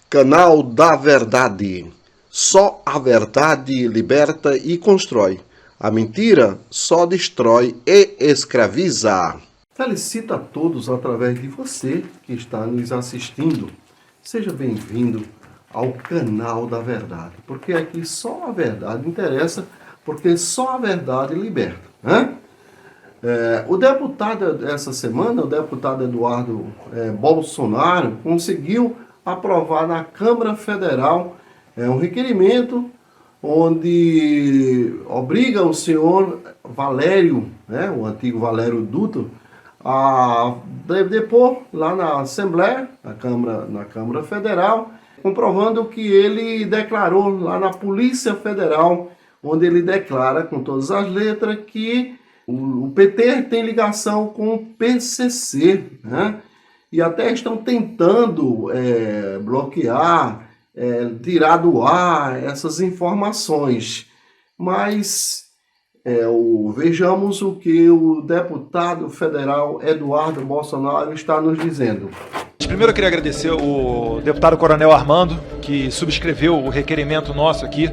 Canal da Verdade. Só a verdade liberta e constrói. A mentira só destrói e escraviza. Felicito a todos através de você que está nos assistindo. Seja bem-vindo ao Canal da Verdade, porque aqui só a verdade interessa, porque só a verdade liberta, né? O deputado essa semana, o deputado Eduardo Bolsonaro, conseguiu aprovar na Câmara Federal um requerimento onde obriga o senhor Valério, né, o antigo Valério Dutra, a depor lá na Assembleia, na Câmara Federal, comprovando que ele declarou lá na Polícia Federal, onde ele declara com todas as letras que o PT tem ligação com o PCC, né? E até estão tentando bloquear, tirar do ar essas informações. Mas vejamos o que o deputado federal Eduardo Bolsonaro está nos dizendo. Primeiro eu queria agradecer o deputado Coronel Armando, que subscreveu o requerimento nosso aqui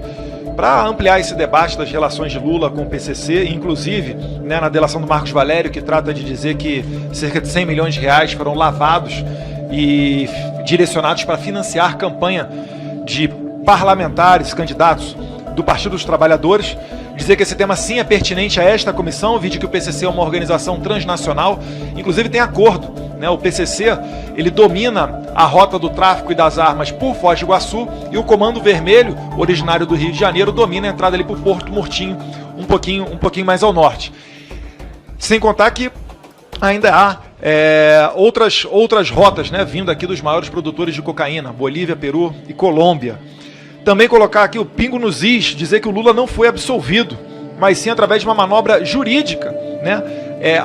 para ampliar esse debate das relações de Lula com o PCC, inclusive, né, na delação do Marcos Valério, que trata de dizer que cerca de 100 milhões de reais foram lavados e direcionados para financiar campanha de parlamentares, candidatos do Partido dos Trabalhadores. Dizer que esse tema sim é pertinente a esta comissão, vide que o PCC é uma organização transnacional, inclusive tem acordo, né? O PCC, ele domina a rota do tráfico e das armas por Foz do Iguaçu, e o Comando Vermelho, originário do Rio de Janeiro, domina a entrada ali por Porto Murtinho, um pouquinho mais ao norte. Sem contar que ainda há outras rotas, né, vindo aqui dos maiores produtores de cocaína, Bolívia, Peru e Colômbia. Também colocar aqui o pingo nos is, dizer que o Lula não foi absolvido, mas sim através de uma manobra jurídica, né?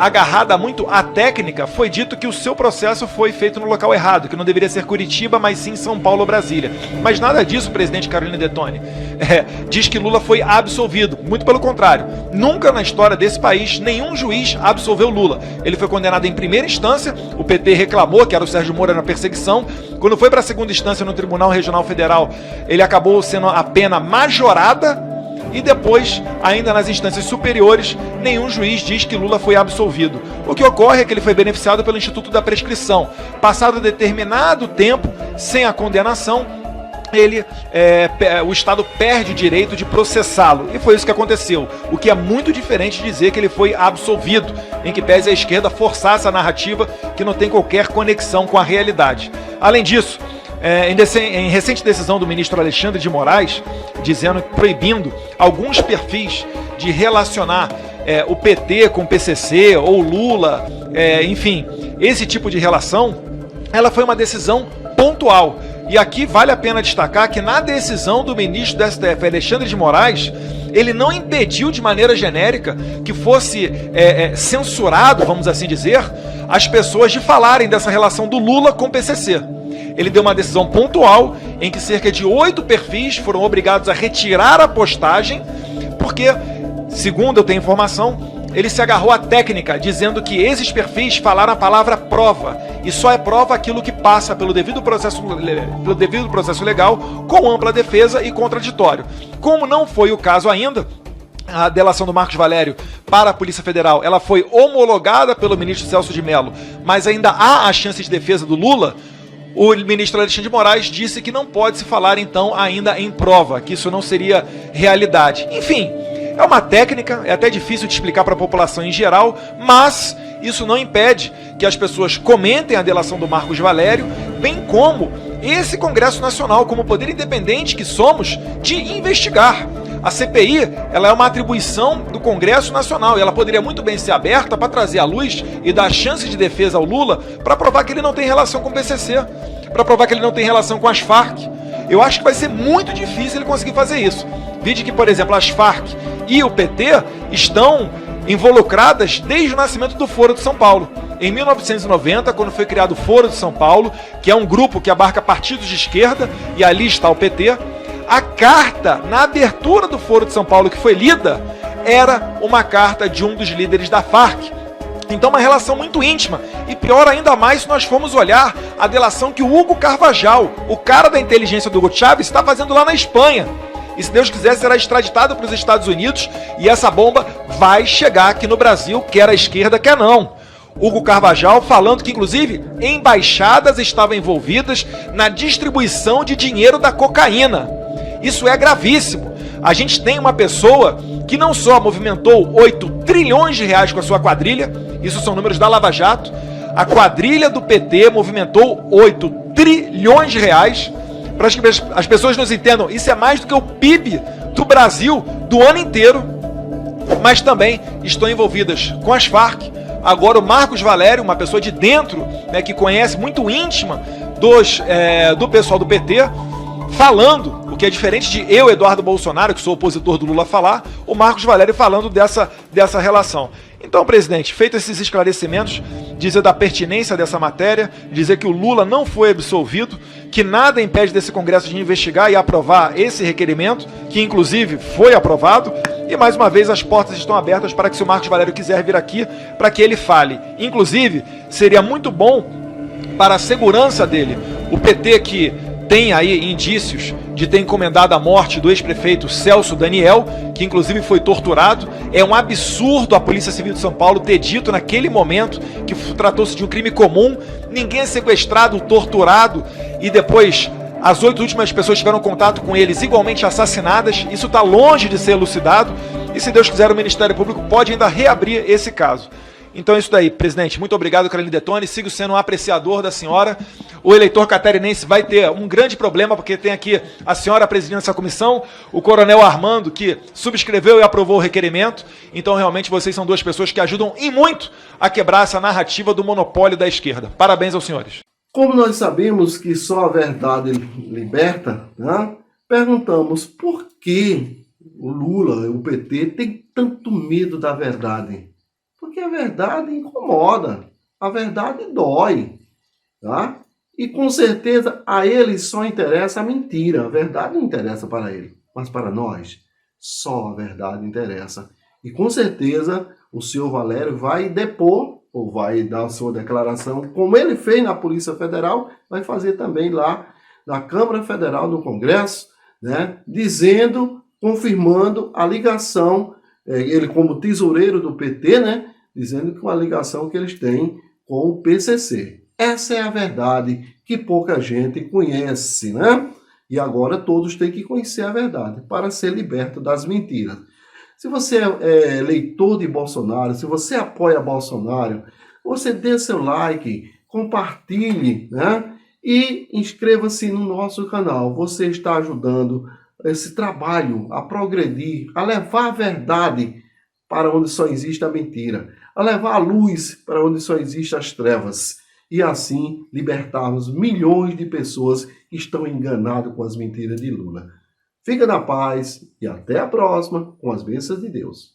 Agarrada muito à técnica, foi dito que o seu processo foi feito no local errado, que não deveria ser Curitiba, mas sim São Paulo ou Brasília. Mas nada disso, presidente Carolina Detoni. Diz que Lula foi absolvido. Muito pelo contrário. Nunca na história desse país, nenhum juiz absolveu Lula. Ele foi condenado em primeira instância, o PT reclamou que era o Sérgio Moro na perseguição. Quando foi para a segunda instância no Tribunal Regional Federal, ele acabou sendo a pena majorada. E depois, ainda nas instâncias superiores, nenhum juiz diz que Lula foi absolvido. O que ocorre é que ele foi beneficiado pelo Instituto da Prescrição. Passado determinado tempo, sem a condenação, o Estado perde o direito de processá-lo. E foi isso que aconteceu. O que é muito diferente de dizer que ele foi absolvido, em que pese a esquerda forçar essa narrativa que não tem qualquer conexão com a realidade. Além disso, em recente decisão do ministro Alexandre de Moraes, proibindo alguns perfis de relacionar o PT com o PCC ou Lula, enfim, esse tipo de relação, ela foi uma decisão pontual. E aqui vale a pena destacar que na decisão do ministro do STF, Alexandre de Moraes, ele não impediu de maneira genérica que fosse censurado, vamos assim dizer, as pessoas de falarem dessa relação do Lula com o PCC. Ele deu uma decisão pontual em que cerca de 8 perfis foram obrigados a retirar a postagem, porque, segundo eu tenho informação, ele se agarrou à técnica, dizendo que esses perfis falaram a palavra prova, e só é prova aquilo que passa pelo devido processo legal, com ampla defesa e contraditório. Como não foi o caso ainda, a delação do Marcos Valério para a Polícia Federal, ela foi homologada pelo ministro Celso de Mello, mas ainda há a chance de defesa do Lula. O ministro Alexandre de Moraes disse que não pode se falar, então, ainda em prova, que isso não seria realidade. Enfim, é uma técnica, é até difícil de explicar para a população em geral, mas isso não impede que as pessoas comentem a delação do Marcos Valério, bem como esse Congresso Nacional, como poder independente que somos, de investigar. A CPI, ela é uma atribuição do Congresso Nacional e ela poderia muito bem ser aberta para trazer à luz e dar chance de defesa ao Lula para provar que ele não tem relação com o PCC, para provar que ele não tem relação com as Farc. Eu acho que vai ser muito difícil ele conseguir fazer isso. Vide que, por exemplo, as Farc e o PT estão involucradas desde o nascimento do Foro de São Paulo. Em 1990, quando foi criado o Foro de São Paulo, que é um grupo que abarca partidos de esquerda, e ali está o PT, a carta, na abertura do Foro de São Paulo, que foi lida, era uma carta de um dos líderes da Farc, Então uma relação muito íntima, e pior ainda mais se nós formos olhar a delação que o Hugo Carvajal, o cara da inteligência do Hugo Chávez, está fazendo lá na Espanha. E se Deus quiser será extraditado para os Estados Unidos e essa bomba vai chegar aqui no Brasil, quer a esquerda, quer não. Hugo Carvajal falando que inclusive embaixadas estavam envolvidas na distribuição de dinheiro da cocaína. Isso é gravíssimo. A gente tem uma pessoa que não só movimentou 8 trilhões de reais com a sua quadrilha, isso são números da Lava Jato, a quadrilha do PT movimentou 8 trilhões de reais, para que as pessoas nos entendam, isso é mais do que o PIB do Brasil do ano inteiro, mas também estão envolvidas com as Farc. Agora o Marcos Valério, uma pessoa de dentro, né, que conhece muito íntima do pessoal do PT, falando, o que é diferente de eu, Eduardo Bolsonaro, que sou opositor do Lula, falar, o Marcos Valério falando dessa relação. Então, presidente, feitos esses esclarecimentos, dizer da pertinência dessa matéria, dizer que o Lula não foi absolvido, que nada impede desse Congresso de investigar e aprovar esse requerimento, que inclusive foi aprovado, e mais uma vez as portas estão abertas para que, se o Marcos Valério quiser vir aqui, para que ele fale. Inclusive, seria muito bom para a segurança dele, o PT que tem aí indícios de ter encomendado a morte do ex-prefeito Celso Daniel, que inclusive foi torturado. É um absurdo a Polícia Civil de São Paulo ter dito naquele momento que tratou-se de um crime comum, ninguém é sequestrado, torturado, e depois as 8 últimas pessoas tiveram contato com eles igualmente assassinadas. Isso está longe de ser elucidado, e se Deus quiser o Ministério Público pode ainda reabrir esse caso. Então é isso daí, presidente. Muito obrigado, Caroline Detoni. Sigo sendo um apreciador da senhora. O eleitor catarinense vai ter um grande problema, porque tem aqui a senhora presidindo essa comissão, o coronel Armando, que subscreveu e aprovou o requerimento. Então, realmente, vocês são duas pessoas que ajudam e muito a quebrar essa narrativa do monopólio da esquerda. Parabéns aos senhores. Como nós sabemos que só a verdade liberta, né? Perguntamos por que o Lula, o PT, tem tanto medo da verdade. Porque a verdade incomoda, a verdade dói, tá? E com certeza a ele só interessa a mentira, a verdade não interessa para ele, mas para nós só a verdade interessa. E com certeza o senhor Valério vai depor, ou vai dar a sua declaração, como ele fez na Polícia Federal, vai fazer também lá na Câmara Federal, no Congresso, né? Dizendo, confirmando a ligação, ele como tesoureiro do PT, né? Dizendo que uma ligação que eles têm com o PCC. Essa é a verdade que pouca gente conhece, né? E agora todos têm que conhecer a verdade para ser liberto das mentiras. Se você é eleitor de Bolsonaro, se você apoia Bolsonaro, você dê seu like, compartilhe, né? E inscreva-se no nosso canal. Você está ajudando esse trabalho a progredir, a levar a verdade para onde só existe a mentira, a levar a luz para onde só existem as trevas, e assim libertarmos milhões de pessoas que estão enganadas com as mentiras de Lula. Fica na paz e até a próxima, com as bênçãos de Deus.